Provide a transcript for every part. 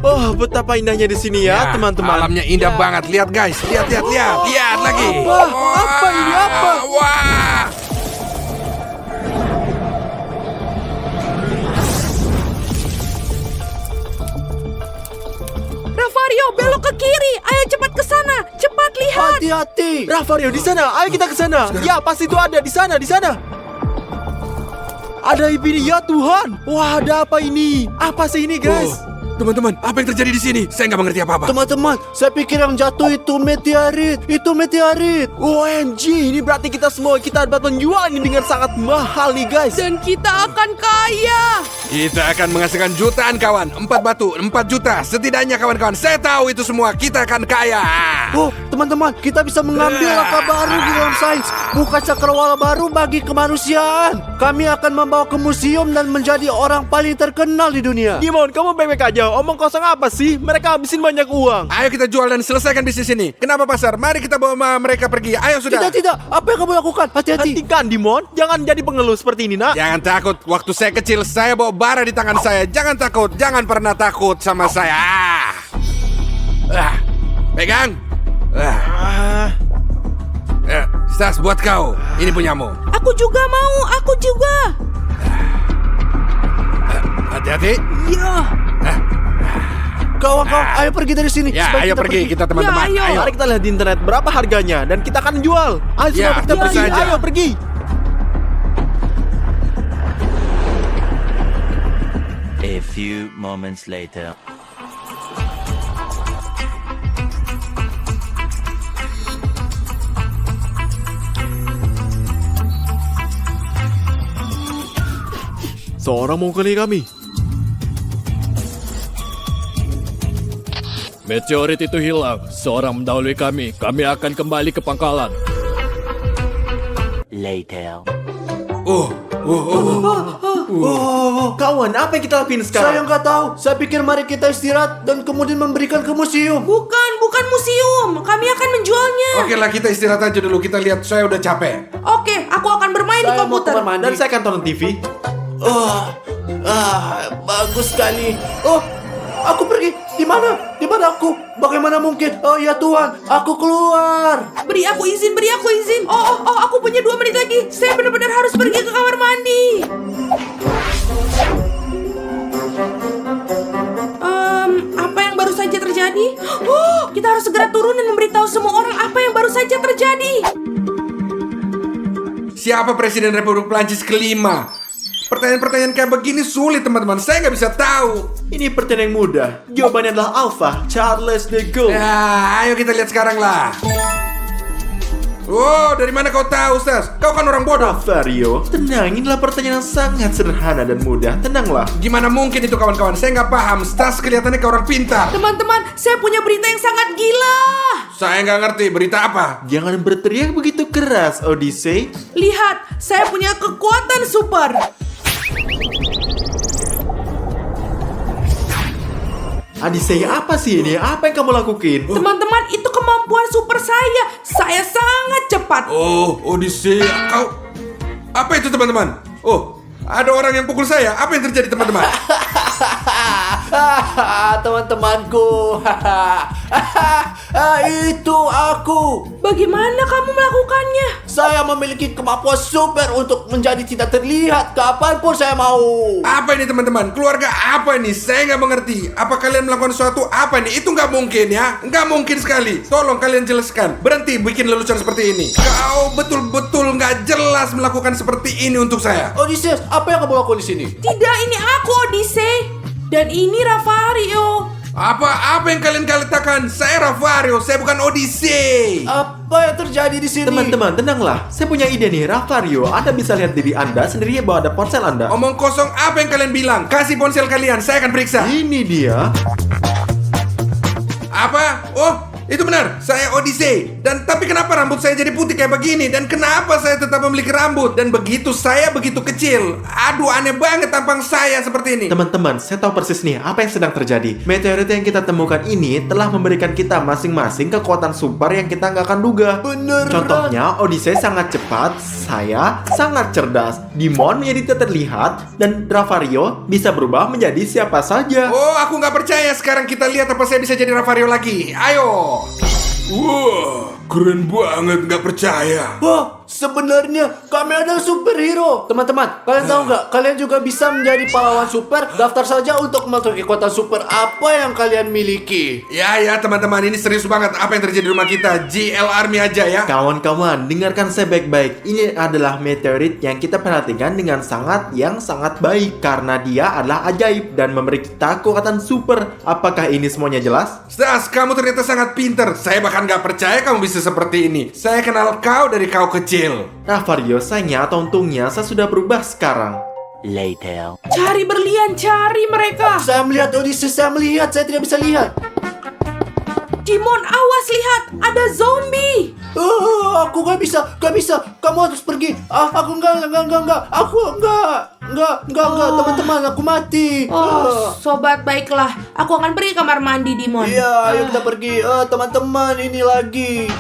Oh, betapa indahnya di sini ya, teman-teman. Alamnya indah banget. Lihat guys, lihat lagi. Apa ini, apa? Wah. Ravario, belok ke kiri. Ayo cepat ke sana. Cepat lihat. Hati-hati. Ravario di sana, ayo kita ke sana. Ya, pasti itu ada di sana, di sana. Ada ini ya Tuhan. Wah, ada apa ini? Apa sih ini, guys? Teman-teman, apa yang terjadi di sini? Saya nggak mengerti apa-apa. Teman-teman, saya pikir yang jatuh itu meteorit. Itu meteorit. OMG, ini berarti kita dapat menjual ini dengan sangat mahal nih, guys. Dan kita akan kaya. Kita akan menghasilkan jutaan kawan. 4 batu, 4 juta. Setidaknya kawan-kawan, saya tahu itu semua. Kita akan kaya. Oh, teman-teman, kita bisa mengambil langkah baru di dalam sains. Buka cakrawala baru bagi kemanusiaan. Kami akan membawa ke museum dan menjadi orang paling terkenal di dunia. Dimon, kamu baik-baik aja. Omong kosong apa sih? Mereka habisin banyak uang. Ayo kita jual dan selesaikan bisnis ini. Kenapa pasar? Mari kita bawa mereka pergi. Ayo sudah. Tidak. Apa yang kamu lakukan? Hati-hati. Hentikan, Dimon. Jangan jadi pengeluh seperti ini, nak. Jangan takut. Waktu saya kecil, saya bawa bara di tangan saya. Jangan takut. Jangan pernah takut sama saya. Pegang. Stas, buat kau. Ini punyamu. Aku juga mau. Aku juga. Hati-hati. Ya. Kawan-kawan, ayo pergi dari sini. Ya, Sebaik ayo pergi kita teman-teman. Ya, ayo. Mari kita lihat di internet berapa harganya dan kita akan jual. Ayo, Ya, kita pergi. saja. Ayo pergi. A few moments later. Seorang mengukuli kami. Meteorit itu hilang. Seorang mendahului kami. Kami akan kembali ke pangkalan. Later. Kawan, apa yang kita lakuin sekarang? Saya nggak tahu. Saya pikir mari kita istirahat dan kemudian memberikan ke museum. Bukan museum. Kami akan menjualnya. Oke lah, kita istirahat aja dulu. Kita lihat, saya udah capek. Oke, aku akan bermain di Saya mau komputer. kamar mandi. Dan saya akan tonton TV. Bagus sekali. Oh, aku pergi. Di mana? Di mana aku? Bagaimana mungkin? Oh ya Tuhan, aku keluar. Beri aku izin. Oh, aku punya 2 menit lagi. Saya benar-benar harus pergi ke kamar mandi. Apa yang baru saja terjadi? Oh, kita harus segera turun dan memberitahu semua orang apa yang baru saja terjadi. Siapa Presiden Republik Prancis kelima? Pertanyaan-pertanyaan kayak begini sulit teman-teman. Saya nggak bisa tahu. Ini pertanyaan yang mudah. Jawabannya adalah Alpha, Charles de Gaulle. Ya, ayo kita lihat sekarang lah. Wow, dari mana kau tahu, Stas? Kau kan orang bodoh. Ravario, tenang. Inilah pertanyaan yang sangat sederhana dan mudah. Tenanglah. Gimana mungkin itu kawan-kawan? Saya nggak paham. Stas kelihatannya kayak orang pintar. Teman-teman, saya punya berita yang sangat gila. Saya nggak ngerti berita apa. Jangan berteriak begitu keras, Odyssey. Lihat, saya punya kekuatan super. Odyssey, apa sih ini? Apa yang kamu lakukan? Teman-teman, itu kemampuan super saya. Saya sangat cepat. Oh, Odyssey, kau... Apa itu teman-teman? Oh, ada orang yang pukul saya. Apa yang terjadi teman-teman? Teman-temanku. Itu aku. Bagaimana kamu melakukannya? Saya memiliki kemampuan super untuk menjadi tidak terlihat kapanpun saya mau. Apa ini teman-teman? Keluarga apa ini? Saya nggak mengerti. Apa kalian melakukan sesuatu? Apa ini? Itu nggak mungkin ya. Nggak mungkin sekali. Tolong kalian jelaskan. Berhenti bikin lelucon seperti ini. Kau betul-betul nggak jelas melakukan seperti ini untuk saya. Odysseus, apa yang kamu lakukan di sini? Tidak, ini aku Odyssey. Dan ini Ravario. Apa yang kalian katakan? Saya Ravario, saya bukan Odyssey. Apa yang terjadi di sini? Teman-teman, tenanglah. Saya punya ide nih, Ravario. Anda bisa lihat diri Anda sendiri bahwa ada ponsel Anda. Omong kosong, apa yang kalian bilang? Kasih ponsel kalian, saya akan periksa. Ini dia. Apa? Oh, Itu benar, saya Odyssey. Dan tapi kenapa rambut saya jadi putih kayak begini? Dan kenapa saya tetap memiliki rambut? Dan begitu saya begitu kecil. Aduh, aneh banget tampang saya seperti ini. Teman-teman, saya tahu persis nih apa yang sedang terjadi. Meteorit yang kita temukan ini telah memberikan kita masing-masing kekuatan super yang kita nggak akan duga. Beneran. Contohnya, Odyssey sangat cepat, saya sangat cerdas, Dimon menjadi tidak terlihat, dan Ravario bisa berubah menjadi siapa saja. Oh, aku nggak percaya. Sekarang kita lihat apa saya bisa jadi Ravario lagi. Ayo. Wah, keren banget, nggak percaya. Wah, sebenarnya kami adalah superhero. Teman-teman, kalian tahu nggak? Kalian juga bisa menjadi pahlawan super. Daftar saja untuk memiliki kekuatan super apa yang kalian miliki. Ya teman-teman, ini serius banget. Apa yang terjadi di rumah kita? GL Army aja ya. Kawan-kawan, dengarkan saya baik-baik. Ini adalah meteorit yang kita perhatikan dengan sangat baik karena dia adalah ajaib dan memberi kita kekuatan super. Apakah ini semuanya jelas? Stas, kamu ternyata sangat pinter. Saya bahkan nggak percaya kamu bisa seperti ini. Saya kenal kau dari kau kecil. Ravario, sayangnya atau untungnya saya sudah berubah sekarang. Later. Cari berlian, cari mereka. Saya melihat Odyssey, saya tidak bisa lihat. Dimon, awas lihat, ada zombie. Aku gak bisa. Kamu harus pergi. Aku enggak. Teman-teman, aku mati. Oh, sobat baiklah. Aku akan pergi kamar mandi, Dimon. Iya, ayo kita pergi. Teman-teman, ini lagi.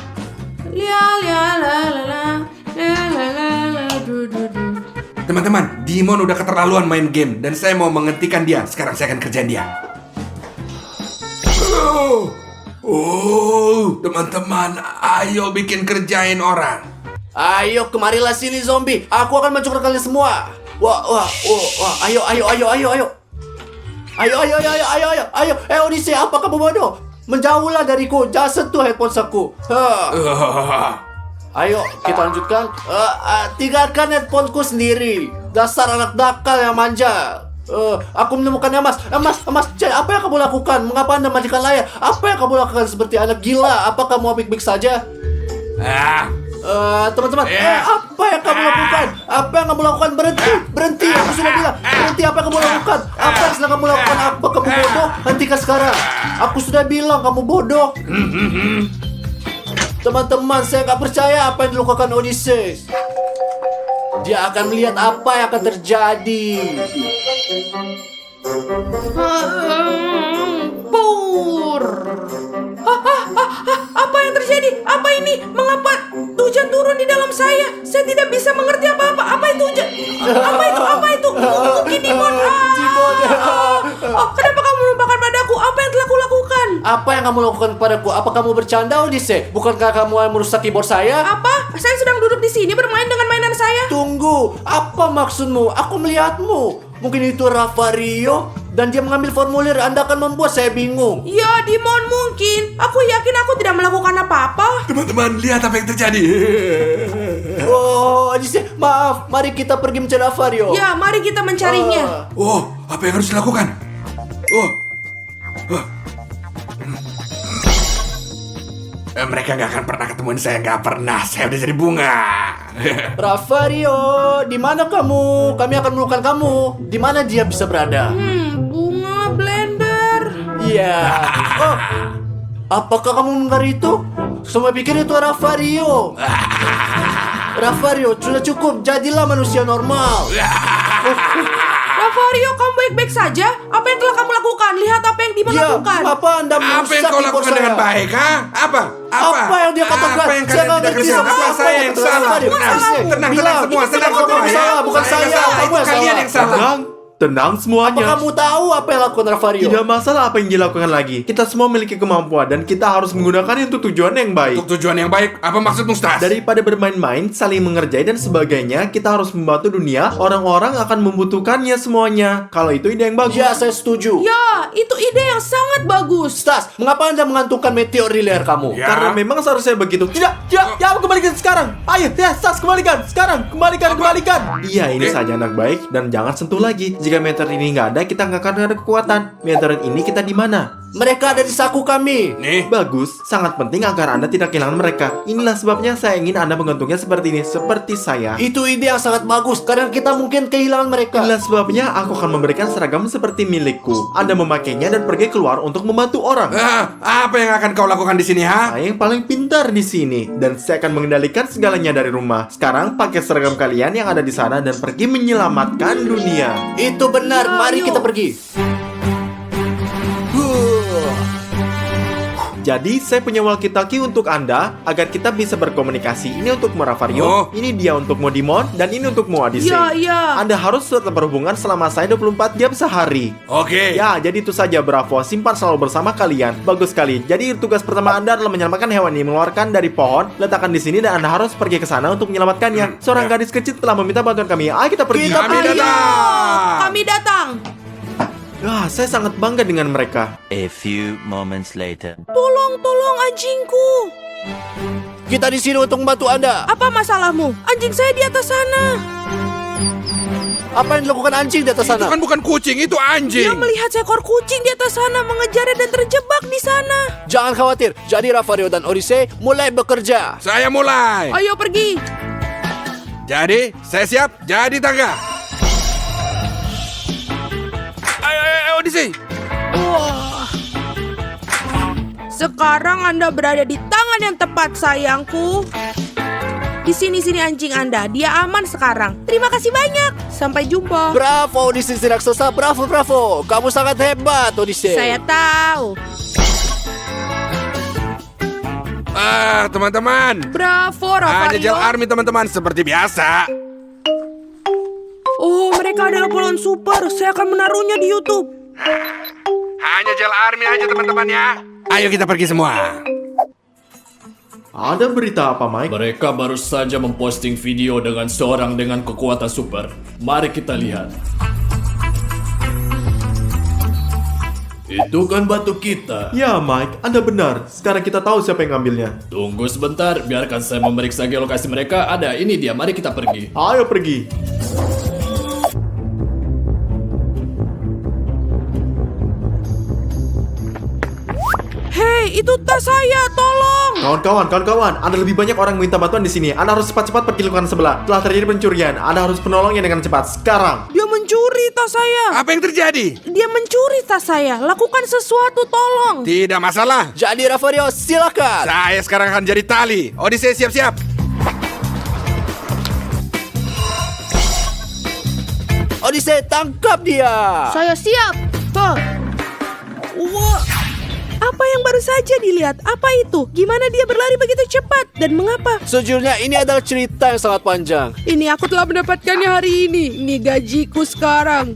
Teman-teman, Dimon udah keterlaluan main game dan saya mau menghentikan dia. Sekarang saya akan kerjain dia. Teman-teman, ayo bikin kerjain orang. Ayo, kemarilah sini zombie. Aku akan mencoklat kalian semua. Wah. Ayo. Odyssey, apa kamu bodoh? Menjauhlah dariku. Jangan sentuh headphone aku. Ayo, kita lanjutkan. Tinggalkan headphoneku sendiri. Dasar anak nakal yang manja. Aku menemukan Emas. Apa yang kamu lakukan? Mengapa Anda matikan layar? Apa yang kamu lakukan seperti anak gila? Apa kamu baik-baik saja? Teman-teman, apa yang kamu lakukan? Apa yang kamu lakukan? Berhenti. Aku sudah bilang, berhenti. Apa yang kamu lakukan? Apa yang sedang kamu lakukan? Apa kamu bodoh? Hentikan sekarang. Aku sudah bilang kamu bodoh. Teman-teman, saya nggak percaya apa yang dilakukan Odyssey. Dia akan melihat apa yang akan terjadi. Pur. Apa yang terjadi? Apa ini? Mengapa hujan turun di dalam saya? Saya tidak bisa mengerti apa-apa. Apa itu hujan? Apa itu? Mungkin Dimon. Kenapa kamu melupakan padaku? Apa yang telah kulakukan? Apa yang kamu lakukan kepadaku? Apa kamu bercanda, Odyssey? Bukankah kamu yang merusak keyboard saya? Apa? Saya sedang duduk di sini bermain dengan mainan saya. Tunggu, apa maksudmu? Aku melihatmu. Mungkin itu Ravario dan dia mengambil formulir. Anda akan membuat saya bingung. Ya, Dimon mungkin. Aku yakin aku tidak melakukan apa-apa. Teman-teman, lihat apa yang terjadi. Oh, Odyssey, maaf. Mari kita pergi mencari Ravario. Ya, mari kita mencarinya. Apa yang harus dilakukan? Mereka nggak akan pernah ketemuin saya, nggak pernah. Saya udah jadi bunga. Ravario, di mana kamu? Kami akan menemukan kamu. Di mana dia bisa berada? Bunga blender. Iya. Apakah kamu mendengar itu? Semua pikir itu Ravario. Ravario, sudah cukup. Jadilah manusia normal. Ravario, kamu baik-baik saja? Apa yang telah kamu lakukan? Lihat apa yang Dimon lakukan. Apa Anda Apa yang merusak kau keyboard lakukan saya? dengan baik, ha? Apa yang dia katakan? Apa yang Saya kalian nggak tidak ngerti kerjakan? apa Apa saya yang salah? Tenang semua, tenang semua ya. Bukan saya, Itu kamu yang kalian salah. yang salah. Tenang Apa semuanya. kamu tahu apa yang lakukan Ravario? Tidak masalah apa yang dilakukan lagi. Kita semua memiliki kemampuan dan kita harus menggunakannya untuk tujuan yang baik. Untuk tujuan yang baik, apa maksudmu, Stas? Daripada bermain-main, saling mengerjai dan sebagainya, kita harus membantu dunia. Orang-orang akan membutuhkannya semuanya. Kalau itu ide yang bagus. Ya, saya setuju. Ya, itu ide yang sangat bagus. Stas, mengapa Anda mengantungkan meteor di leher kamu? Ya. Karena memang seharusnya begitu. Tidak, aku kembalikan sekarang. Ayo, Stas, kembalikan. Sekarang, kembalikan. Iya, ini saja anak baik dan jangan sentuh lagi. Jika meteor ini nggak ada, kita nggak akan ada kekuatan. Meteorit ini kita di mana? Mereka ada di saku kami. Nih, Bagus, sangat penting agar Anda tidak kehilangan mereka. Inilah sebabnya saya ingin Anda menggantungnya seperti ini, seperti saya. Itu ide yang sangat bagus karena kita mungkin kehilangan mereka. Inilah sebabnya aku akan memberikan seragam seperti milikku. Anda memakainya dan pergi keluar untuk membantu orang. apa yang akan kau lakukan di sini, ha? Saya yang paling pintar di sini dan saya akan mengendalikan segalanya dari rumah. Sekarang pakai seragam kalian yang ada di sana dan pergi menyelamatkan dunia. Itu benar. Mari kita pergi. Jadi saya punya walkie-talkie untuk Anda agar kita bisa berkomunikasi. Ini untuk Moravario, Oh. ini dia untuk Modimon, dan ini untuk Moadise. Iya. Anda harus tetap berhubungan selama saya 24 jam sehari. Oke. Ya, jadi itu saja, Bravo. Simpan selalu bersama kalian. Bagus sekali. Jadi tugas pertama Anda adalah menyelamatkan hewan ini, mengeluarkan dari pohon, letakkan di sini, dan Anda harus pergi ke sana untuk menyelamatkannya. Seorang gadis kecil telah meminta bantuan kami. Ayo kita pergi. Kita Kami pergi. datang. Kami datang. Saya sangat bangga dengan mereka. A few moments later. Tolong anjingku. Kita di sini untuk membantu Anda. Apa masalahmu? Anjing saya di atas sana. Apa yang dilakukan anjing di atas Itu sana? kan bukan kucing, itu anjing. Dia melihat seekor kucing di atas sana, mengejarnya dan terjebak di sana. Jangan khawatir. Jadi Ravario dan Odyssey mulai bekerja. Saya mulai. Ayo pergi. Jadi, saya siap jadi tangga. Ayo, Odyssey. Wah. Sekarang Anda berada di tangan yang tepat, sayangku. Di sini anjing Anda. Dia aman sekarang. Terima kasih banyak. Sampai jumpa. Bravo Odyssey si raksasa. Bravo. Kamu sangat hebat Odyssey. Saya tahu. Teman-teman. Bravo, Hanya Gel Ravario. Army, teman-teman, seperti biasa. Oh, mereka adalah polon super. Saya akan menaruhnya di YouTube. Hanya Gel Army aja, teman-teman ya. Ayo kita pergi semua. Ada berita apa, Mike? Mereka baru saja memposting video dengan seorang dengan kekuatan super. Mari kita lihat. Itu kan batu kita. Ya, Mike, Anda benar. Sekarang kita tahu siapa yang ngambilnya. Tunggu sebentar, biarkan saya memeriksa geolokasi mereka. Ada, ini dia. Mari kita pergi. Ayo pergi. Hei, itu tas saya. Tolong. Kawan-kawan, ada lebih banyak orang yang minta bantuan di sini. Anda harus cepat-cepat pergi lingkungan sebelah. Telah terjadi pencurian. Anda harus menolongnya dengan cepat. Sekarang. Dia mencuri tas saya. Apa yang terjadi? Dia mencuri tas saya. Lakukan sesuatu, tolong. Tidak masalah. Jadi Ravario silakan. Saya sekarang akan jadi tali. Odyssey siap-siap. Odyssey tangkap dia. Saya siap. Wah. Apa yang baru saja dilihat? Apa itu? Gimana dia berlari begitu cepat? Dan mengapa? Sejujurnya ini adalah cerita yang sangat panjang. Ini aku telah mendapatkannya hari ini. Ini gajiku sekarang.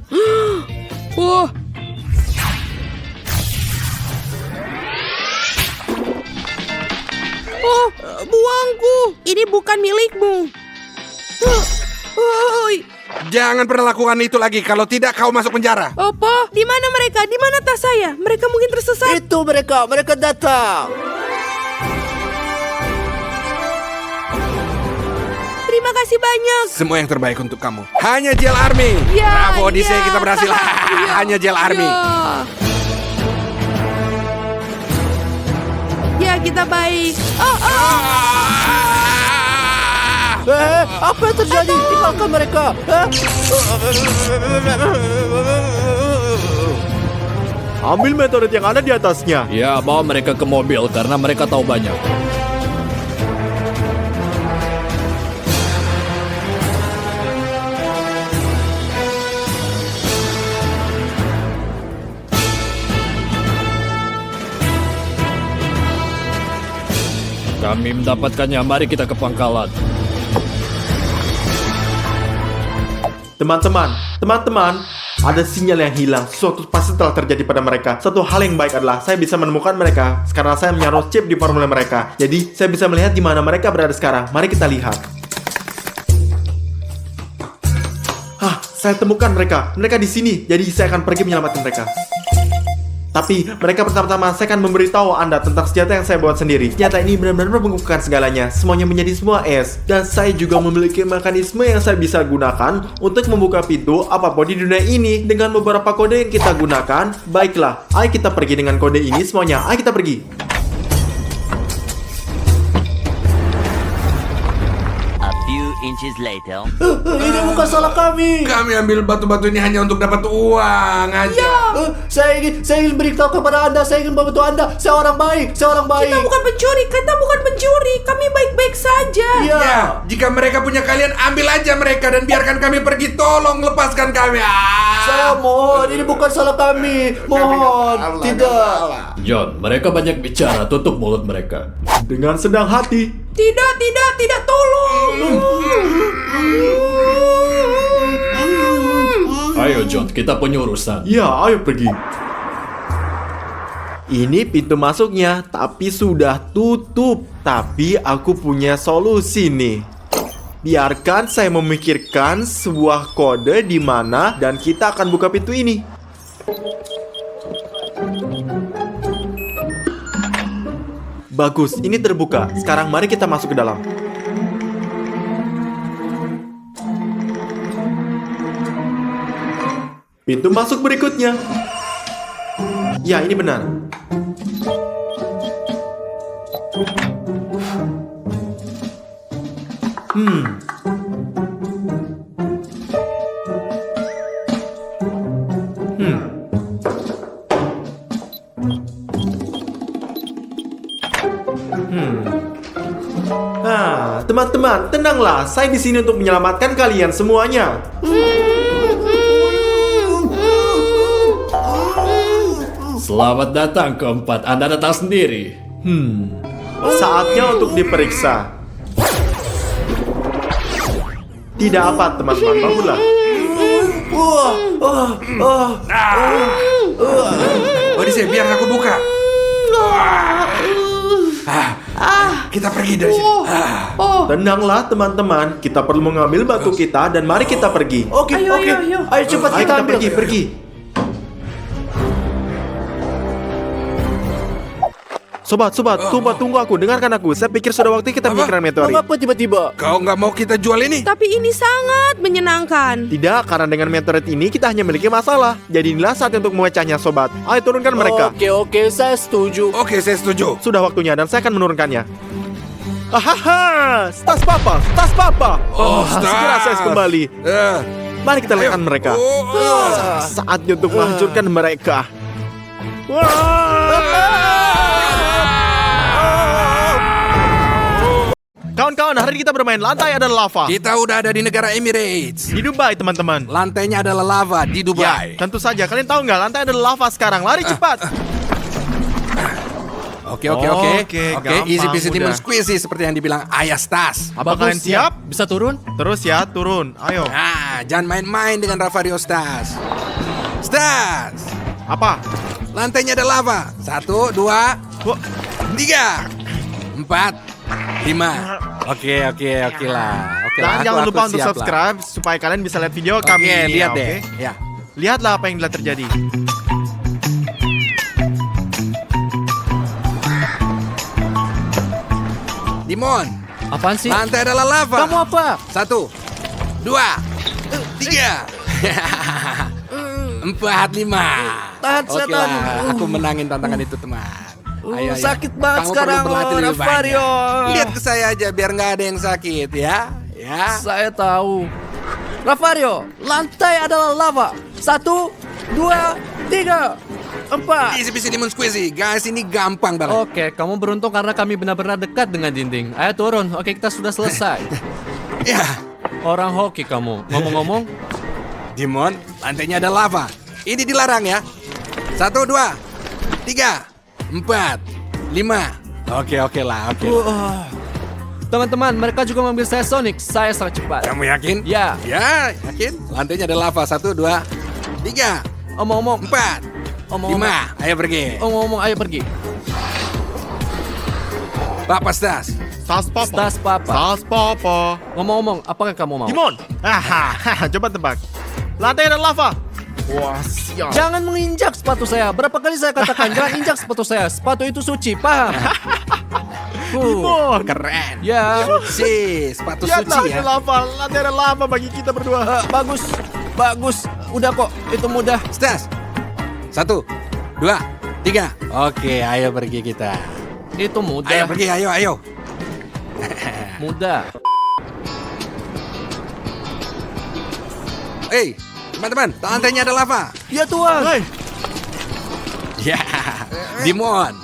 Wah. Oh, buangku. Ini bukan milikmu. Oi. Jangan pernah lakukan itu lagi. Kalau tidak, kau masuk penjara. Apa? Di mana mereka? Di mana tas saya? Mereka mungkin tersesat. Itu mereka datang. Terima kasih banyak. Semua yang terbaik untuk kamu. Hanya Gel Army. Ya, Bravo Odyssey, ya. kita berhasil. Ya. Hanya Gel Army. Ya, kita baik. Apa yang terjadi? Tinggalkan mereka. Ambil meteorit yang ada di atasnya. Ya, bawa mereka ke mobil karena mereka tahu banyak. Kami mendapatkannya, mari kita ke pangkalan. Teman-teman, ada sinyal yang hilang. Sesuatu pasti telah terjadi pada mereka. Satu hal yang baik adalah saya bisa menemukan mereka karena saya menyaruh chip di formulir mereka. Jadi, saya bisa melihat di mana mereka berada sekarang. Mari kita lihat. Saya temukan mereka. Mereka di sini. Jadi, saya akan pergi menyelamatkan mereka. Tapi mereka pertama-tama saya akan memberitahu Anda tentang senjata yang saya buat sendiri. Senjata ini benar-benar membekukan segalanya. Semuanya menjadi semua es. Dan saya juga memiliki mekanisme yang saya bisa gunakan untuk membuka pintu apapun di dunia ini dengan beberapa kode yang kita gunakan. Baiklah, ayo kita pergi dengan kode ini semuanya. Ayo kita pergi. A few inches later. Ini bukan salah kami. Kami ambil batu-batu ini hanya untuk dapat uang aja. Saya ingin beritahu kepada Anda, saya ingin membantu Anda. Saya orang baik. Kita bukan pencuri, kami baik-baik saja. Iya. Ya, jika mereka punya kalian, ambil aja mereka dan biarkan kami pergi. Tolong lepaskan kami. Saya mohon, ini bukan salah kami. Mohon, tidak. John, mereka banyak bicara, tutup mulut mereka. Dengan sedang hati. Tidak, tolong. Ayo John, kita punya urusan. Ya, ayo pergi. Ini pintu masuknya, tapi sudah tutup. Tapi aku punya solusi nih. Biarkan saya memikirkan sebuah kode di mana dan kita akan buka pintu ini. Bagus, ini terbuka. Sekarang mari kita masuk ke dalam. Pintu masuk berikutnya. Ya, ini benar. Teman-teman, tenanglah. Saya di sini untuk menyelamatkan kalian semuanya. Selamat datang keempat, Anda datang sendiri. Saatnya untuk diperiksa. Tidak apa, teman-teman. Bangunlah. Odyssey, biar aku buka. Kita pergi dari sini. Tenanglah, teman-teman. Kita perlu mengambil batu kita dan mari kita pergi. Oke. Ayo. Ayo cepat Ayo kita kita ambil. pergi. Sobat, tunggu aku. Dengarkan aku. Saya pikir sudah waktu kita memikirkan meteorit. Mengapa tiba-tiba? Kau nggak mau kita jual ini? Tapi ini sangat menyenangkan. Tidak, karena dengan meteorit ini kita hanya memiliki masalah. Jadi inilah saat untuk memecahnya, sobat. Ayo turunkan mereka. Oke, saya setuju. Oke, saya setuju. Sudah waktunya dan saya akan menurunkannya. Ahaha, tas papa. Segera saya kembali. Mari kita lihatkan mereka. Saatnya untuk menghancurkan mereka. Kawan-kawan, hari ini kita bermain lantai adalah lava. Kita udah ada di negara Emirates. Di Dubai, teman-teman. Lantainya adalah lava di Dubai. Ya, tentu saja. Kalian tahu nggak, lantai adalah lava sekarang. Lari cepat. Oke. gampang, Easy peasy mudah. lemon squeezy seperti yang dibilang Ayah Stas. Apa kalian siap? Bisa turun? Terus ya, turun. Ayo. Jangan main-main dengan Ravario Stas. Stas, Apa? lantainya ada lava. 1, 2, 3, 4, 5. Oke lah. Oke lah. Dan jangan aku lupa untuk siap lah. subscribe supaya kalian bisa lihat video kami. Oke, lihat Oke? deh. Ya. Lihatlah apa yang telah terjadi. Dimon, Apaan sih? lantai adalah lava. Kamu apa? 1, 2, 3, 4, 5. Tahan, Oke setan. lah, aku menangin tantangan itu, teman. Ayo. sakit banget Kamu sekarang, perlu berlatih lebih Ravario. banyak. Lihat ke saya aja biar nggak ada yang sakit ya. Ya. Saya tahu. Ravario, lantai adalah lava. 1, 2, 3, 4. Easy peasy lemon squeezy. Guys, ini gampang banget. Oke, kamu beruntung karena kami benar-benar dekat dengan dinding. Ayo turun. Oke, kita sudah selesai. Ya. Orang hoki kamu. Ngomong-ngomong, Dimon, lantainya ada lava. Ini dilarang ya. 1, 2, 3, 4, 5. Oke lah. teman-teman, mereka juga mengambil saya Sonic. Saya sangat cepat. Kamu yakin? Ya. Ya, yakin? Lantainya ada lava. 1, 2, 3, Omong-omong, 4, 5. Ayo pergi. Omong-omong, ayo pergi. Papa Stas. Tas papa. Tas papa. Tas papa. Ngomong-ngomong, apakah kamu mau? Dimon. Coba tebak. Lantai ada lava. Wah, siap. Jangan menginjak sepatu saya. Berapa kali saya katakan jangan injak sepatu saya. Sepatu itu suci, paham? Keren. Ya. Si, sepatu Lihatlah, suci itu ya. lava. Lantai ada lava bagi kita berdua. Bagus, bagus. Udah kok, itu mudah. Stas. 1, 2, 3. Oke, ayo pergi kita. Itu Ayo mudah, pergi, ayo. mudah. Hei, teman-teman, lantainya ada lava. Ya Tuhan. Hai. Ya, Dimon.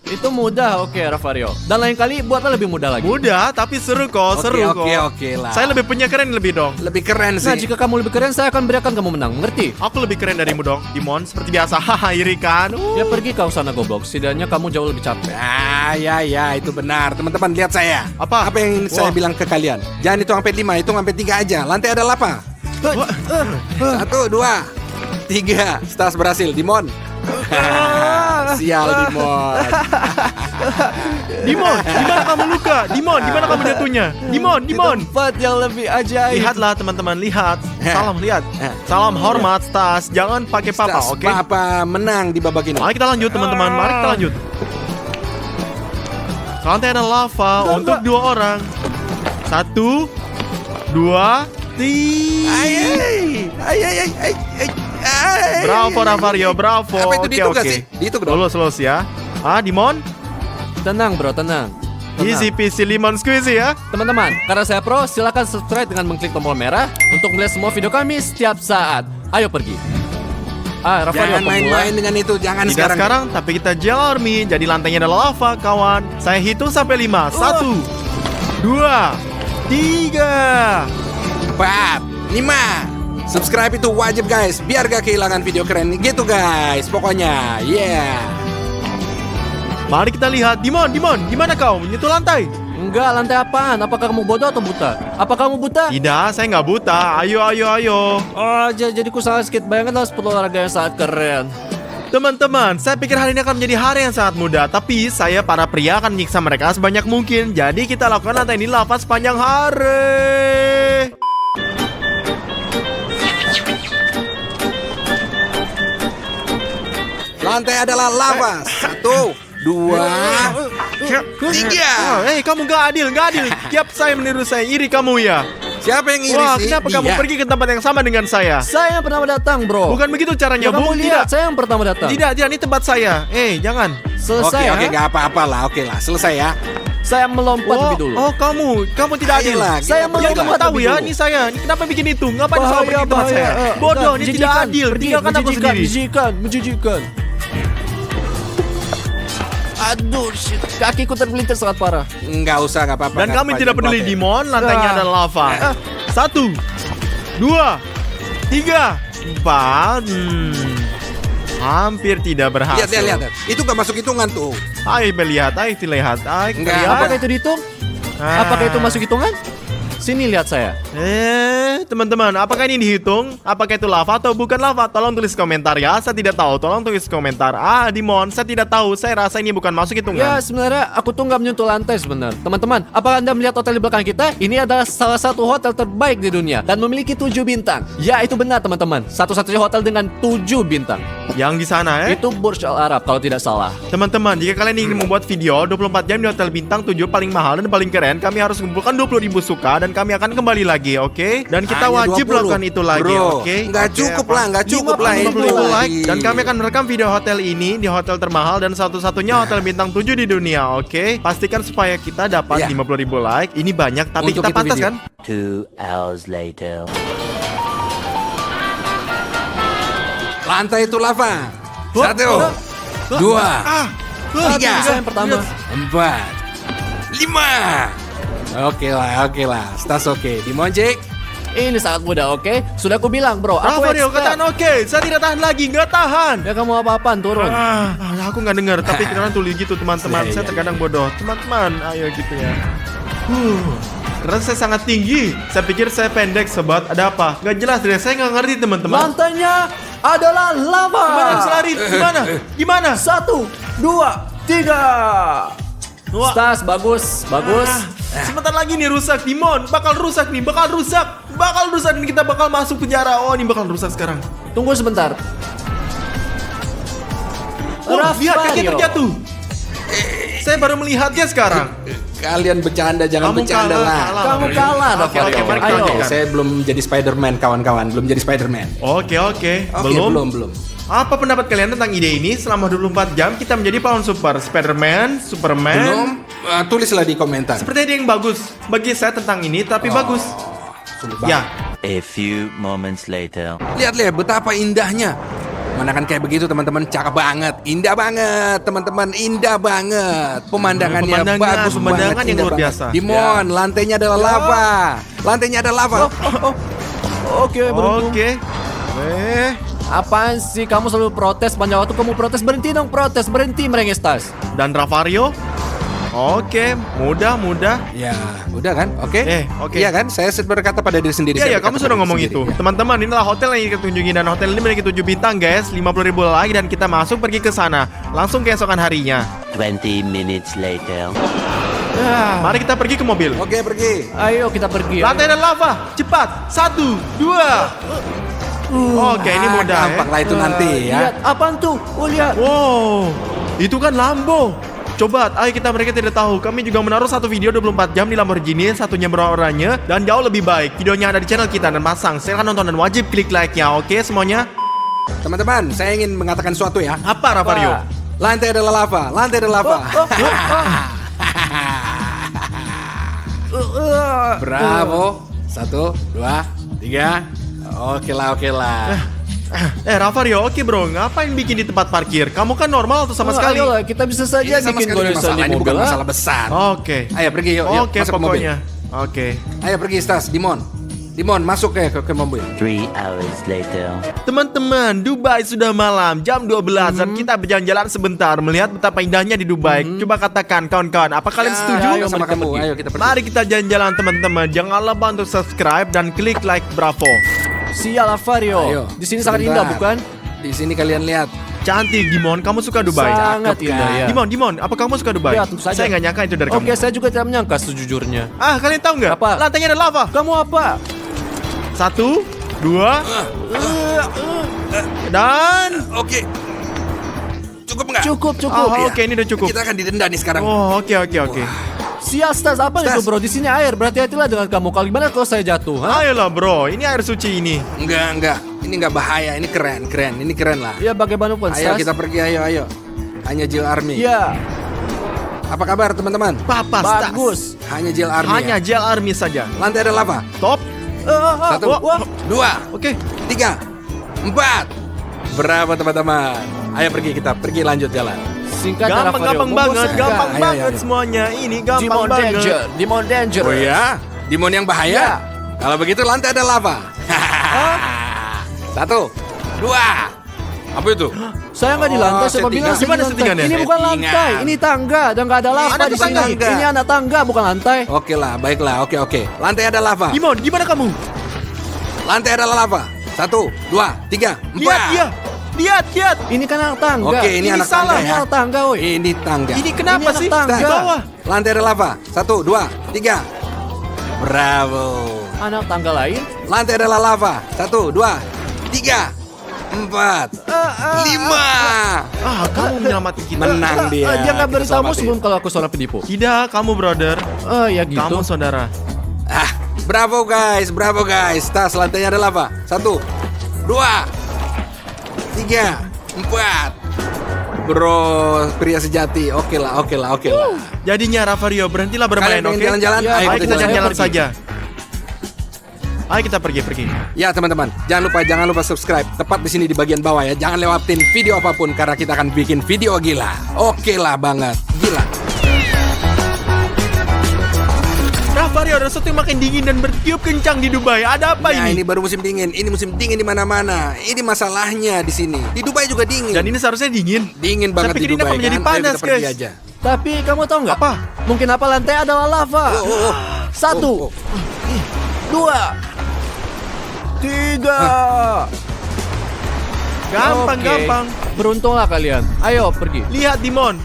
Itu mudah, oke Ravario. Dan lain kali buatlah lebih mudah lagi. Mudah, tapi seru kok, seru kok. Oke lah. Saya lebih punya keren lebih dong. lebih keren Nah, sih. jika kamu lebih keren, saya akan berikan kamu menang. Mengerti? Aku lebih keren darimu dong, Dimon. Seperti biasa, haha, iri kan? Ya pergi kau sana goblok. Setidaknya kamu jauh lebih capek. Ya, itu benar. Teman-teman, lihat saya. Apa? yang saya Wah. bilang ke kalian? Jangan hitung sampai 5, hitung sampai 3 aja. Lantai ada lava. 1, 2, 3. Stas berhasil, Dimon. Sial, Dimon. Dimon, di mana kamu luka? Dimon, di mana kamu jatuhnya? Dimon. Tempat yang lebih ajaib. Lihatlah teman-teman, lihat. Salam, lihat. Salam hormat, Stas. Jangan pakai papa, Stas, oke? Papa menang di babak ini. Mari kita lanjut teman-teman, mari kita lanjut. Lantai ada lava untuk 2 orang. 1, 2, 3. Bravo Ravario, bravo. Apa itu, Oke, dihitung gak oke. sih? Dihitung dong. Lulus ya. Dimon? Tenang bro, tenang. Tenang. Easy peasy lemon squeezy ya. Teman-teman, karena saya pro, silakan subscribe dengan mengklik tombol merah untuk melihat semua video kami setiap saat. Ayo pergi. Ravario Jangan main-main dengan itu, jangan Tidak sekarang, tapi kita Army. Jadi lantainya adalah lava, kawan. Saya hitung sampai 5. 1, 2, 3. 4, 5. Subscribe itu wajib guys, biar gak kehilangan video keren gitu guys. Pokoknya, yeah. Mari kita lihat. Dimon, di mana kau? Menyentuh lantai. Enggak, lantai apaan? Apakah kamu bodoh atau buta? Apa kamu buta? Tidak, saya nggak buta. Ayo. Oh, jadi ku salah sedikit. Bayangkanlah 10 olahraga yang sangat keren. Teman-teman, saya pikir hari ini akan menjadi hari yang sangat mudah. Tapi saya para pria akan menyiksa mereka sebanyak mungkin. Jadi kita lakukan lantai ini lava sepanjang hari. Lantai adalah lava. 1, 2, 3. Kamu nggak adil. Tiap saya meniru saya, iri kamu ya. Siapa yang iri Wah, sih? kenapa kamu Dia. pergi ke tempat yang sama dengan saya? Saya yang pertama datang, bro. Bukan begitu caranya, Ya, kamu Bu. lihat, Tidak. saya yang pertama datang. Tidak, ini tempat saya. Jangan. Selesai Oke, ya. gak apa-apa lah. Oke lah, selesai ya. Saya melompat lebih dulu. Kamu tidak adil. Ayolah, Saya kita mau Yang berdua. kamu tahu lebih ya, dulu. ini saya. Ini kenapa bikin itu? Ngapain Bahaya, selalu pergi ke tempat bahaya. saya? Bodoh, ini tidak adil. Tinggalkan aku sendiri. Aduh, shit. Kakiku terpelintir sangat parah. Nggak usah, nggak apa-apa. Dan nggak kami apa-apa, tidak peduli, oke. Dimon. Lantainya Ah. adalah lava. 1, 2, 3, 4. Hampir tidak berhasil. Lihat. Itu nggak masuk hitungan tuh. Ayo melihat, ayo lihat. Ayo kita Enggak, lihat. Apakah itu dihitung? Apakah itu masuk hitungan? Sini lihat saya. Teman-teman, apakah ini dihitung? Apakah itu lava atau bukan lava? Tolong tulis komentar ya. Saya tidak tahu. Tolong tulis komentar. Dimon, saya tidak tahu. Saya rasa ini bukan masuk Ya, hitungan. sebenarnya aku tuh nggak menyentuh lantai sebenarnya. Teman-teman, apakah Anda melihat hotel di belakang kita? Ini adalah salah satu hotel terbaik di dunia dan memiliki 7 bintang. Ya, itu benar teman-teman. Satu-satunya hotel dengan 7 bintang. Yang di sana Itu Burj Al Arab kalau tidak salah. Teman-teman, jika kalian ingin membuat video 24 jam di hotel bintang 7 paling mahal dan paling keren, kami harus mengumpulkan 20.000 suka dan kami akan kembali lagi, oke? Dan kita Hanya wajib 20. melakukan itu lagi, Bro, oke? nggak Oke, cukup apa? lah, nggak cukup lah. 50.000 itu like lagi. dan kami akan merekam video hotel ini di hotel termahal dan satu-satunya hotel bintang 7 di dunia, oke? Pastikan supaya kita dapat Ya. 50.000 like. Ini banyak tapi Untuk kita itu pantas video. kan? 2 hours later. Lantai itu lava. 1, 2, 3, Saya yang pertama. 4, 5. Oke lah. Stas oke. Dimon, Jake. Ini sangat mudah, oke? Sudah aku bilang, bro. Aku Rafario, expert. katakan oke. Saya tidak tahan lagi, nggak tahan. Ya kamu apa-apaan, turun. Aku nggak dengar, tapi kadang tulis gitu teman-teman. Saya terkadang bodoh. Teman-teman, ayo gitu ya. Karena saya sangat tinggi. Saya pikir saya pendek, sobat. Ada apa? Nggak jelas deh. Saya nggak ngerti teman-teman. Lantainya adalah lava. Gimana bisa lari? Gimana? 1, 2, 3. Wah. Stas, bagus. Sebentar lagi nih rusak, Dimon. Bakal rusak nih, bakal rusak. Dan kita bakal masuk penjara. Oh, ini bakal rusak sekarang. Tunggu sebentar. Wah, lihat kaki Rafario. terjatuh. Saya baru melihatnya sekarang. Kalian bercanda, jangan Kamu bercanda kalah, lah. kalah. Kamu kalah, Oke, Rafario. oke, mari kita Ayo. lanjutkan. Saya belum jadi Spider-Man, kawan-kawan. Belum jadi Spider-Man. Oke. Oke, belum. Apa pendapat kalian tentang ide ini? Selama 24 jam kita menjadi pahlawan super. Spider-Man, Superman. Belum? Tulislah di komentar. Seperti ada yang bagus bagi saya tentang ini, tapi bagus. Sulit banget. Ya, A few moments later. Lihat betapa indahnya. Mana kan kayak begitu teman-teman, cakep banget, indah banget teman-teman, indah banget. Pemandangannya Pemandangan, bagus pemandangan banget, yang indah luar banget. biasa. Dimon, lantainya adalah lava. Lantainya ada lava. Oke, beruntung. oke. Apaan sih kamu selalu protes panjang waktu kamu protes? Berhenti dong protes, berhenti merengek tas. Dan Rafario? Oke, mudah. Ya, udah kan? Oke. Oke. Iya kan? Saya berkata pada diri sendiri. Iya, saya kamu berkata sudah pada ngomong diri itu. sendiri, ya. Teman-teman, inilah hotel yang kita tunjukin dan hotel ini memiliki 7 bintang, guys. 50.000 lagi dan kita masuk pergi ke sana. Langsung keesokan harinya. 20 minutes later. Mari kita pergi ke mobil. Oke, pergi. Ayo kita pergi. Lantai dan lava, cepat. 1, 2. Oke, ini mudah ya. Gampang lah itu nanti ya. Lihat, apaan tuh? Oh, lihat. Wow, itu kan Lambo. Coba, ayo kita mereka tidak tahu. Kami juga menaruh satu video 24 jam di Lamborghini, satunya beroranye dan jauh lebih baik. Videonya ada di channel kita dan pasang. Silahkan nonton dan wajib klik like-nya. Oke semuanya? Teman-teman, saya ingin mengatakan sesuatu ya. Apa Rafario? Lantai adalah lava, lantai adalah lava. Bravo. 1, 2, 3. Oke lah. Rafario, oke bro, ngapain bikin di tempat parkir? Kamu kan normal atau sama sekali? Ayolah, kita bisa saja Ini sama bikin sekali goresan masalah, di ini mobil. bukan ah. masalah besar. Oke. Ayo pergi yuk, Oke, masuk ke mobil. pokoknya. Oke. Ayo pergi Stas, Dimon, masuk ke mobil. 3 hours later. Teman-teman, Dubai sudah malam, jam 12 dan kita berjalan-jalan sebentar melihat betapa indahnya di Dubai. Coba katakan kawan-kawan, apa kalian setuju? Ayo sama kamu, ayo kita pergi. Mari kita jalan-jalan teman-teman. Jangan lupa untuk subscribe dan klik like Bravo. Sial, Rafario. Ayo, Di sini sangat sebentar. indah, bukan? Di sini kalian lihat. Cantik, Dimon. Kamu suka Dubai? Sangat Cakep, indah kan? ya. Dimon, apa kamu suka Dubai? Ya, tentu saja. Saya nggak nyangka itu dari Oke, kamu. saya juga tidak menyangka sejujurnya. Kalian tahu nggak? Apa? Lantainya ada lava. Kamu apa? 1, 2, dan... Oke. Cukup nggak? Cukup. Oke, ini udah cukup. Kita akan didenda nih sekarang. Oh, oke. Sial, Stas, apa Stas. itu bro? Di sini air, berhati-hatilah dengan kamu. Kalau gimana kalau saya jatuh? Ha? Ayolah bro, ini air suci ini. Enggak. Ini nggak bahaya. Ini keren. Ini keren lah. Ya bagaimanapun, Ayo Stas. kita pergi, ayo. Hanya Jill Army. Ya, Apa kabar teman-teman? Papa, Stas. bagus. Hanya Jill Army. Hanya ya? gel army saja. Lantai ada lava. Top. 1, wah. 2, Oke. 3, 4. Bravo teman-teman. Ayo kita pergi lanjut jalan. Singkat Gampang banget, gampang Ayo, banget ayo. semuanya. Ini gampang Demon banget. Danger, Demon Danger. Oh ya? Dimon yang bahaya? Ya. Kalau begitu lantai ada lava. 1, 2. Apa itu? Saya nggak di lantai, Oh, saya bilang settingan. saya Gimana di lantai. settingannya? Ini bukan Settingan. lantai, ini tangga dan nggak ada lava Ada di tuh sini. tangga. Ini anak tangga bukan lantai. Oke lah, baiklah. Oke. Lantai ada lava. Dimon, gimana kamu? Lantai ada lava. 1, 2, 3, 4. Lihat dia. Lihat. Ini kan anak tangga. Oke, ini anak salah. tangga ya. Anak tangga, woi. Ini tangga. Ini kenapa Ini anak sih? tangga. Di bawah. Lantai ada lava. 1, 2, 3. Bravo. Anak tangga lain. Lantai adalah lava. 1, 2, 3, 4, 5. Kamu menyelamatkan kita. Menang dia. Dia nggak Kita beritahu selamatin. sebelum kalau aku seorang penipu. Tidak, kamu brother. Ya gitu. Kamu saudara. Bravo guys. Tas lantainya ada lava. 1, 2, 3, 4. Bro, pria sejati. Oke lah. Jadinya Rafario, berhentilah bermain, Kalian oke? pengen jalan-jalan? Ya, Ayo Ayo kita jalan-jalan pergi. saja. Ayo kita pergi. Ya teman-teman, jangan lupa subscribe. Tepat di sini di bagian bawah ya. Jangan lewatin video apapun karena kita akan bikin video gila. Oke lah banget, gila. Rafario, ada sesuatu yang makin dingin dan bertiup kencang di Dubai. Ada apa Nah, ini? ini baru musim dingin. Ini musim dingin di mana-mana. Ini masalahnya di sini. Di Dubai juga dingin. Dan ini seharusnya dingin. Dingin banget Saya di pikir ini Dubai akan menjadi kan? panas, Ayo kita pergi guys. aja. Tapi kamu tahu nggak? Apa? Mungkin apa lantai adalah lava. 1, 2, 3. Gampang. Beruntunglah kalian. Ayo pergi. Lihat Dimon,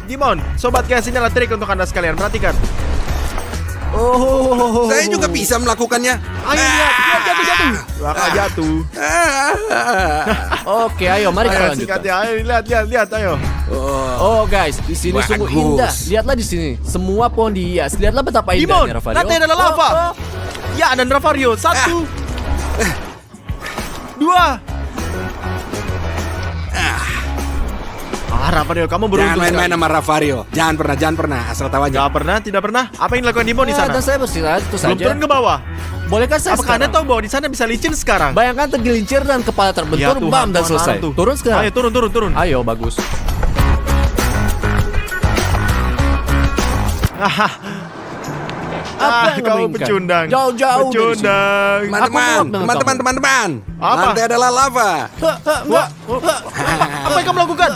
sobat guys, ini adalah trik untuk anda sekalian. Perhatikan. Oh. Saya juga bisa melakukannya. Ayo lihat jatuh. Bakal jatuh. Oke, ayo mari kita Ayo lanjutkan. sikat ya. Ayo lihat ayo. Oh guys, di sini sungguh Bagus. indah. Lihatlah di sini, semua pohon dihias. Lihatlah betapa Dimon, indahnya Ravario. nanti adalah lava. Ya, dan Ravario. 1 2 Ravario, kamu Jangan beruntung main-main sekali. sama Ravario. Jangan pernah. Asal tahu aja. Gak pernah, tidak pernah. Apa yang dilakukan Dimon di Ya, sana? dan saya beristirahat itu Belum saja. turun ke bawah. Bolehkah saya Apakah Anda sekarang? tahu bahwa di sana bisa licin sekarang? Bayangkan tergelincir dan kepala terbentur, Tuhan, bam dan Tuhan, selesai. Tuhan. Turun sekarang. Ayo turun. Ayo, bagus. Apa yang kamu kamu inginkan? pecundang. Jauh-jauh dari sini. Pecundang. Teman-teman. Apa? Lantai adalah lava. Enggak. Apa yang kamu lakukan?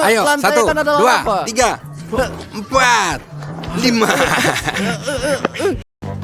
Ayo, Lantai 1, kan adalah 2, lava. 3, 4, 5.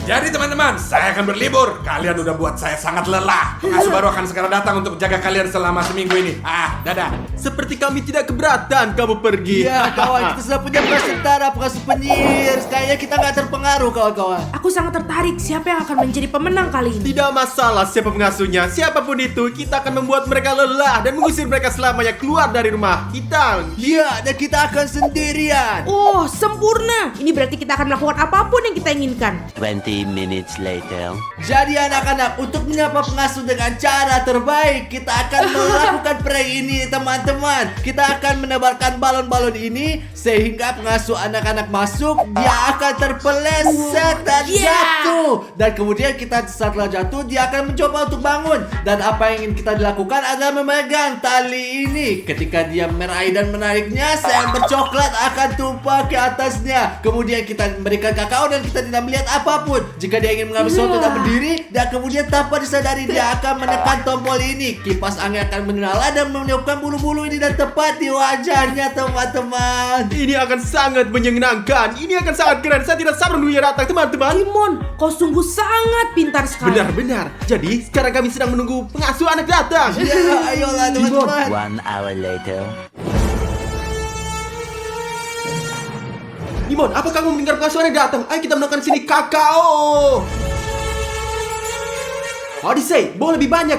Jadi teman-teman, saya akan berlibur. Kalian udah buat saya sangat lelah. Pengasuh baru akan segera datang untuk jaga kalian selama seminggu ini. Dadah. Seperti kami tidak keberatan kamu pergi. Iya, kawan, kita sudah punya bekas tentara, bekas penyihir. Kayaknya kita nggak terpengaruh, kawan-kawan. Aku sangat tertarik siapa yang akan menjadi pemenang kali ini. Tidak masalah siapa pengasuhnya, siapapun itu, kita akan membuat mereka lelah dan mengusir mereka selamanya keluar dari rumah kita. Iya, dan kita akan sendirian. Oh, sempurna. Ini berarti kita akan melakukan apapun yang kita inginkan. 20 minutes later. Jadi anak-anak, untuk menyapa pengasuh dengan cara terbaik, kita akan melakukan prank ini, teman-teman. Kita akan menebarkan balon-balon ini sehingga pengasuh anak-anak masuk, dia akan terpeleset dan jatuh. Dan kemudian kita setelah jatuh, dia akan mencoba untuk bangun. Dan apa yang ingin kita dilakukan adalah memegang tali ini. Ketika dia meraih dan menariknya, sayur bercoklat akan tumpah ke atasnya. Kemudian kita memberikan kakao dan kita tidak melihat apapun. Jika dia ingin mengambil sesuatu dan berdiri, dan kemudian tanpa disadari dia akan menekan tombol ini. Kipas angin akan menyala dan meniupkan bulu-bulu ini dan tepat di wajahnya, teman-teman. Ini akan sangat menyenangkan. Ini akan sangat keren. Saya tidak sabar menunggunya datang, teman-teman. Timon, kau sungguh sangat pintar sekali. Benar. Jadi sekarang kami sedang menunggu pengasuh anak datang. Ya, ayolah teman-teman. 1 hour later. Dimon, apa kamu mendengar pengasuh anak datang? Ayo kita menemukan sini kakao. Odyssey, boleh lebih banyak.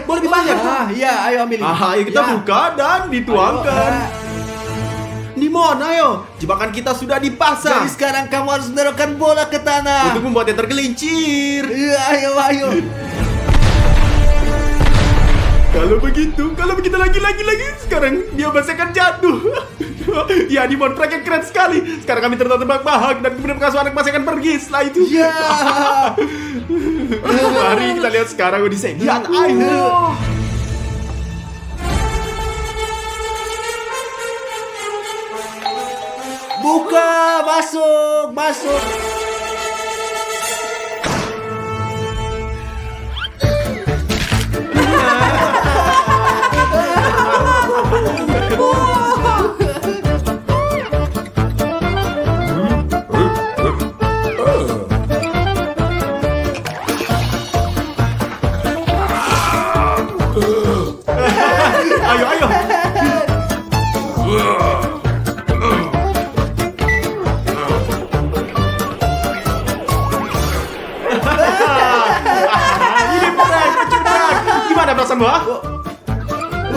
Ya, ayo ambil ini. Ayo kita Ya. buka dan dituangkan. Ayo, Dimon, ayo. Jebakan kita sudah dipasang Jadi sekarang kamu harus menaruhkan bola ke tanah. untuk membuatnya tergelincir. Ya, ayo. Kalau begitu lagi. Sekarang dia pasti akan jatuh. Ya, Dimon, prank yang keren sekali. Sekarang kami terbang-bahak dan kemudian pengasuh anak masih akan pergi setelah itu. Ya. Mari kita lihat sekarang Odyssey. Lihat, ayo. Buka, masuk. Ayo. Ini prank, pecundang. Gimana perasaanmu, ha?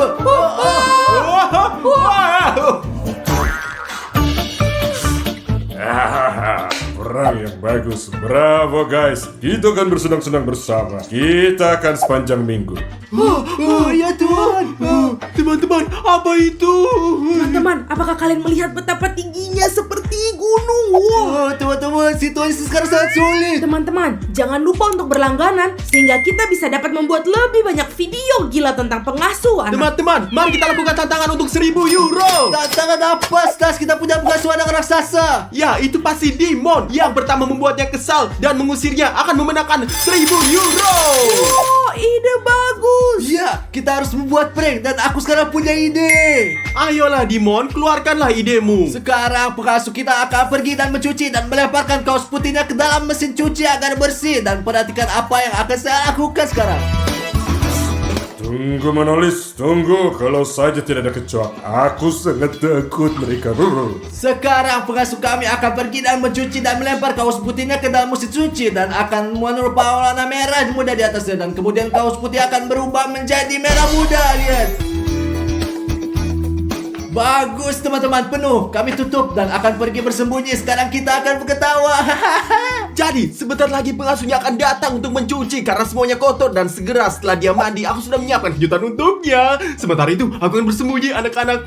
Wow. Perang yang bagus. Bravo guys. Kita akan bersenang-senang bersama. Kita akan sepanjang minggu. Oh, ya Tuhan. Teman-teman, apa itu? Teman-teman, apakah kalian melihat betapa tingginya seperti gunung? Wow. Oh, teman-teman, situasi sekarang sangat sulit. Teman-teman, jangan lupa untuk berlangganan sehingga kita bisa dapat membuat lebih banyak video gila tentang pengasuh anak. Teman-teman, mari kita lakukan tantangan untuk 1.000 euro. Tantangan apa, Stas? Kita punya pengasuh anak raksasa. Ya, itu pasti Dimon yang pertama membuatnya kesal dan mengusirnya akan memenangkan 1.000 euro. Oh, ide bagus. Ya, kita harus membuat prank dan aku sekarang punya ide. Ayolah Dimon, keluarkanlah idemu. Sekarang pengasuh kita akan pergi dan mencuci dan melemparkan kaos putihnya ke dalam mesin cuci agar bersih. Dan perhatikan apa yang akan saya lakukan sekarang. Tunggu Manolis, tunggu. Kalau saja tidak ada kecoak, aku sangat takut mereka. Sekarang pengasuh kami akan pergi dan mencuci dan melempar kaos putihnya ke dalam mesin cuci dan akan menyerupai warna merah muda di atasnya dan kemudian kaos putih akan berubah menjadi merah muda. Lihat. Bagus teman-teman, penuh. Kami tutup dan akan pergi bersembunyi. Sekarang kita akan ketawa. Jadi, sebentar lagi pengasuhnya akan datang untuk mencuci karena semuanya kotor dan segera setelah dia mandi, aku sudah menyiapkan kejutan untuknya. Sementara itu, aku akan bersembunyi anak-anak.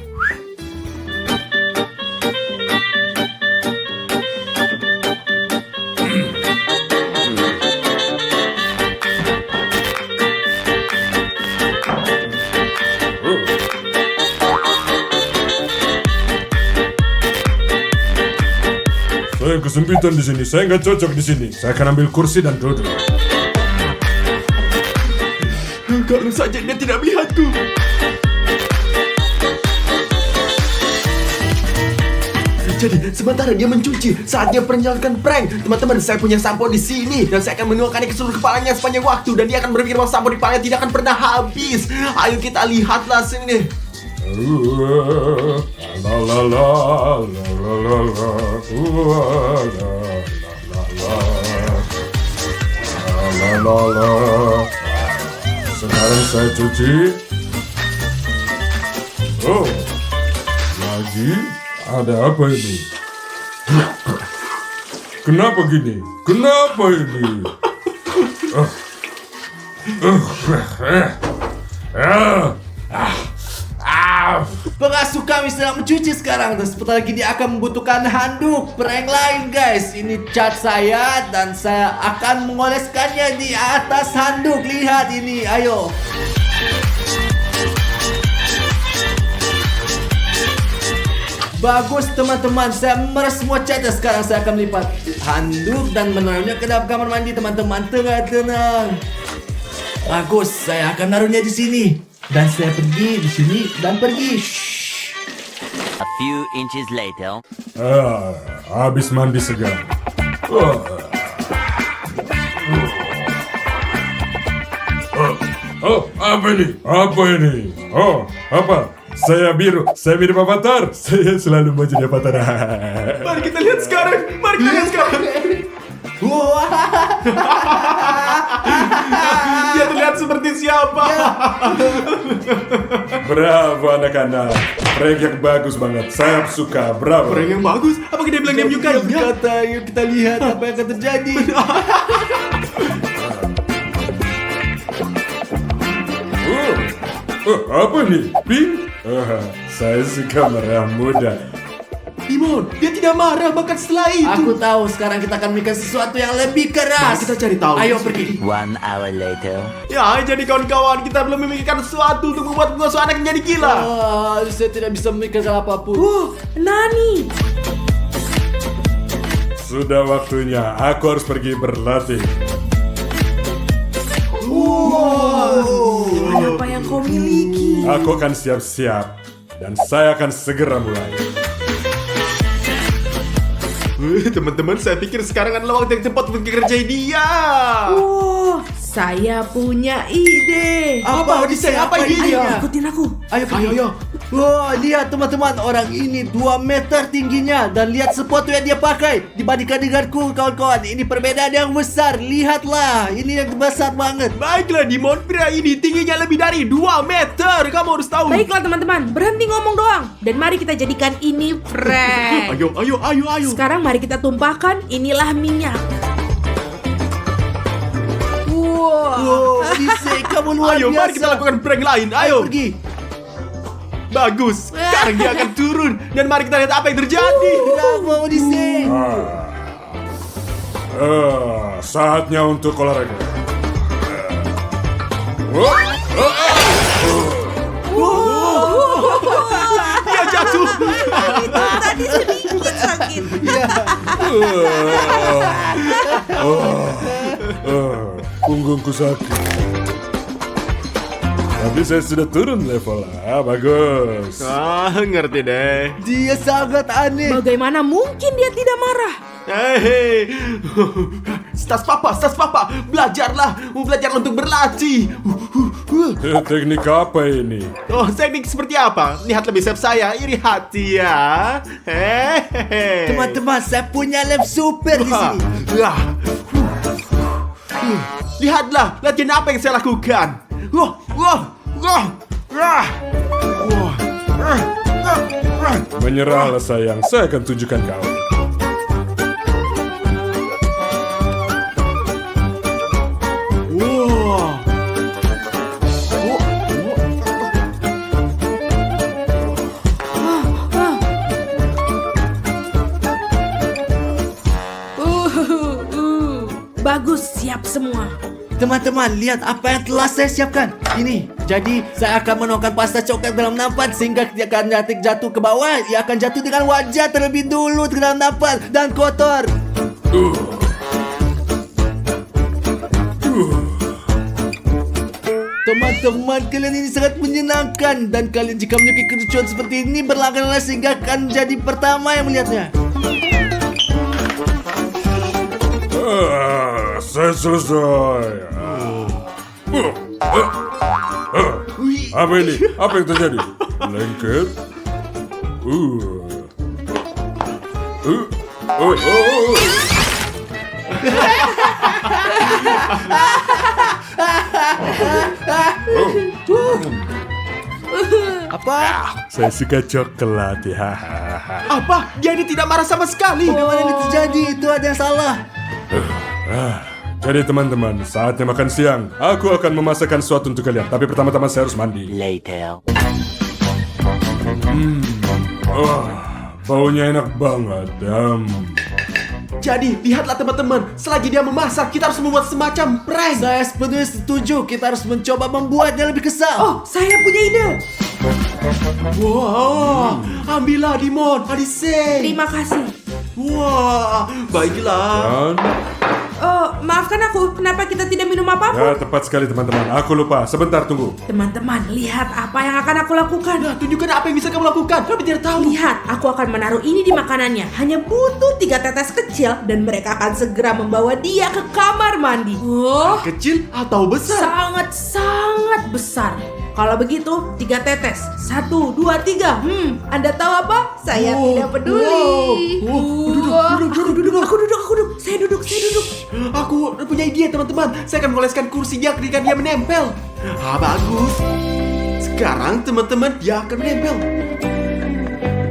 Saya kesempitan di sini. Saya nggak cocok di sini. Saya akan ambil kursi dan duduk. Kalau saja dia tidak melihatku. Jadi, sementara dia mencuci, saat dia menjalankan prank, teman-teman, saya punya sampo di sini dan saya akan menuangkannya ke seluruh kepalanya sepanjang waktu dan dia akan berpikir bahwa sampo di kepalanya tidak akan pernah habis. Ayo kita lihatlah sini. La la la la la la la la la la. Sekarang saya cuci. Oh, lagi ada apa ini? Kenapa gini? Kenapa ini? Pengasuh kami sedang mencuci sekarang dan sebentar lagi dia akan membutuhkan handuk prank lain guys. Ini cat saya dan saya akan mengoleskannya di atas handuk. Lihat ini, ayo. Bagus teman-teman, saya memeras semua catnya. Sekarang saya akan melipat handuk dan menaruhnya ke dalam kamar mandi teman-teman. Tenang. Bagus, saya akan naruhnya di sini. Dan saya pergi di sini dan pergi. A few inches later. Habis mandi segar. Oh, apa ini? Apa ini? Oh, apa? Saya biru. Saya mirip Avatar. Saya selalu mau jadi Avatar. Mari kita lihat sekarang. Mari kita lihat sekarang. Dia terlihat seperti siapa? Bravo anak-anak. Prank yang bagus banget. Saya suka. Bravo. Orang yang bagus. Apakah dia bilang dia menyukainya? Kata, yuk kita lihat apa yang akan terjadi. Apa ini? Pink? Saya suka merah muda. Timon, dia tidak marah bahkan setelah itu. Aku tahu sekarang kita akan memikirkan sesuatu yang lebih keras. Mari kita cari tahu. Ayo pergi. 1 hour later. Ya, jadi kawan-kawan, kita belum memikirkan sesuatu untuk membuat pengasuh anak menjadi gila. Saya tidak bisa memikirkan apapun. Nani. Sudah waktunya. Aku harus pergi berlatih. Apa yang kau miliki? Aku akan siap-siap. Dan saya akan segera mulai. Teman-teman, saya pikir sekarang adalah waktu yang tepat untuk mengerjai dia. Saya punya ide. Apa Odyssey? Apa idenya? Ikutin aku. Ayo pergi. Ayo. Wah, lihat teman-teman, orang ini 2 meter tingginya dan lihat sepatu yang dia pakai dibandingkan denganku kawan-kawan. Ini perbedaan yang besar. Lihatlah, ini yang besar banget. Baiklah, Dimon, pria ini tingginya lebih dari 2 meter. Kamu harus tahu. Baiklah teman-teman, berhenti ngomong doang. Dan mari kita jadikan ini prank. Ayo. Sekarang mari kita tumpahkan, inilah minyak. Wow, Odyssey, kamu luar Ayo, biasa. mari kita lakukan prank lain. Ayo. Pergi. Bagus. Sekarang dia akan turun dan mari kita lihat apa yang terjadi. Bravo, Odyssey. Saatnya untuk olahraga. Dia jatuh. Tadi sedikit sakit. Punggungku sakit. Tapi saya sudah turun level. Bagus. Ngerti deh. Dia sangat aneh. Bagaimana mungkin dia tidak marah? Hei. Stas papa, belajarlah untuk berlatih. Teknik apa ini? Oh, teknik seperti apa? Lihat lebih chef saya, iri hati ya. Hehehe. Teman-teman, saya punya lab super di Wah, sini. wah. Lihatlah, latihan apa yang saya lakukan. Wah, wah, wah, wah, wah. Menyerahlah sayang, saya akan tunjukkan kau. Wah. Bagus, siap semua. Teman-teman, lihat apa yang telah saya siapkan. Ini, jadi saya akan menuangkan pasta coklat dalam nampan sehingga dia akan jatuh ke bawah. Ia akan jatuh dengan wajah terlebih dulu ke dalam nampan dan kotor. Teman-teman, kalian ini sangat menyenangkan. Dan kalian jika menyukai kerucuan seperti ini, berlangganan sehingga akan jadi pertama yang melihatnya. Saya selesai. Apa ini? Apa yang terjadi? Lengket? Apa? Saya suka coklat ya. Apa? Dia ini tidak marah sama sekali. Bagaimana ini terjadi? Itu ada yang salah. Jadi teman-teman, saatnya makan siang. Aku akan memasakkan sesuatu untuk kalian. Tapi pertama-tama saya harus mandi. Later. Baunya enak banget. Jadi, lihatlah teman-teman, selagi dia memasak, kita harus membuat semacam prank. Saya sepenuhnya setuju. Kita harus mencoba membuatnya lebih kesal. Oh, saya punya ide. Wah, ambillah Dimon, Adise. Terima kasih. Wah, baiklah. Dan Oh, maafkan aku. Kenapa kita tidak minum ya apapun? tepat sekali teman-teman. Aku lupa. Sebentar tunggu. Teman-teman, lihat apa yang akan aku lakukan. Nah, tunjukkan apa yang bisa kamu lakukan. Kami tidak tahu. Lihat, aku akan menaruh ini di makanannya. Hanya butuh 3 tetes kecil dan mereka akan segera membawa dia ke kamar mandi. Oh, Kecil atau besar? sangat besar. Kalau begitu, 3 tetes. 1, 2, 3. Anda tahu apa? Saya Wow, tidak peduli. wow. Duduk. Aku duduk. Saya duduk. Aku punya ide teman-teman. Saya akan mengoleskan kursi dia ketika dia menempel. Bagus. Sekarang teman-teman dia akan menempel.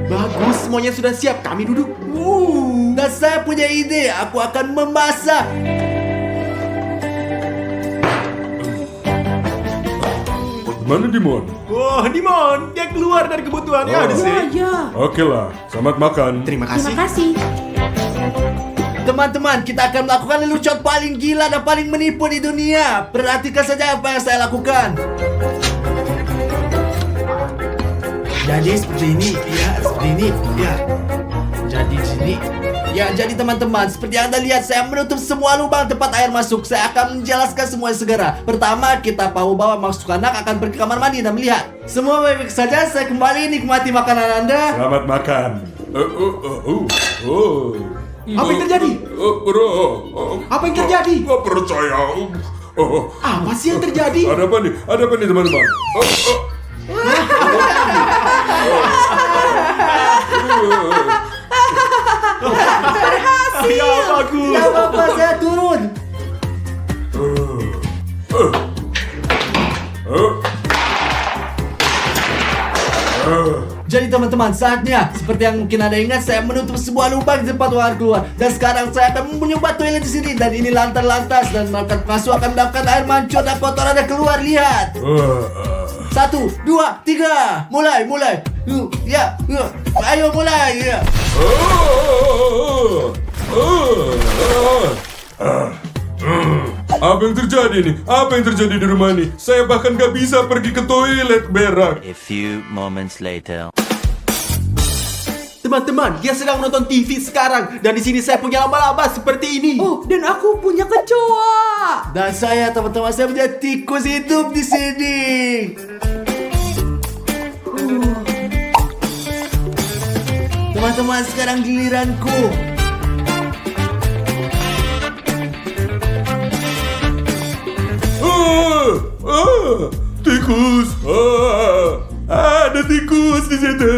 Bagus, semuanya sudah siap. Kami duduk. Dan saya punya ide. Aku akan memasak. Mana Dimon? Wah, Dimon, dia keluar dari kebutuhannya Oh. di sini. Ya. Oke lah, selamat makan. Terima Terima kasih. kasih. Teman-teman, kita akan melakukan lelucon paling gila dan paling menipu di dunia. Perhatikan saja apa yang saya lakukan. Jadi seperti ini, ya, seperti ini, ya. Jadi di sini. Ya, jadi teman-teman, seperti yang Anda lihat, saya menutup semua lubang tempat air masuk. Saya akan menjelaskan semuanya segera. Pertama, kita bawa masuk anak akan pergi ke kamar mandi dan melihat. Semua baik-baik saja, saya kembali nikmati makanan Anda. Selamat makan. Apa yang terjadi? Apa yang terjadi? Gak percaya. Apa sih yang terjadi? Ada apa nih? Ada apa nih teman-teman? Ya, bagus. Tidak apa-apa, saya turun. Jadi teman-teman, saatnya seperti yang mungkin Anda ingat, saya menutup sebuah lubang di tempat air keluar. Dan sekarang saya akan mencoba toilet di sini, dan ini lantas dan melakukan pengasuh akan mendapatkan air mancur dan kotoran yang keluar. Lihat. 1, 2, 3. Mulai. Ya. Ayo mulai. Ya. Apa yang terjadi nih? Apa yang terjadi di rumah ini? Saya bahkan gak bisa pergi ke toilet berak. A few moments later. Teman-teman, dia sedang menonton TV sekarang dan di sini saya punya laba-laba seperti ini. Oh, dan aku punya kecoa. Dan saya, teman-teman, saya punya tikus hidup di sini. Teman-teman, sekarang giliranku. Tikus. Ada tikus di situ.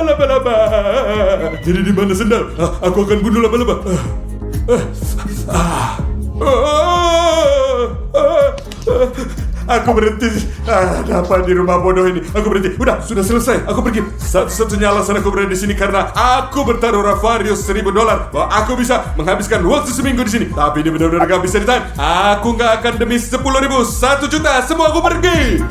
Laba-laba. Jadi di mana sendal? Aku akan bunuh laba-laba. Aku berhenti. Ada apa di rumah bodoh ini? Aku berhenti. Udah, sudah selesai. Aku pergi. Satu-satunya alasan aku berada di sini karena aku bertaruh Ravarius $1.000 bahwa aku bisa menghabiskan waktu seminggu di sini. Tapi ini benar-benar gak bisa ditahan. Aku gak akan demi 10.000, 1 juta, semua aku pergi.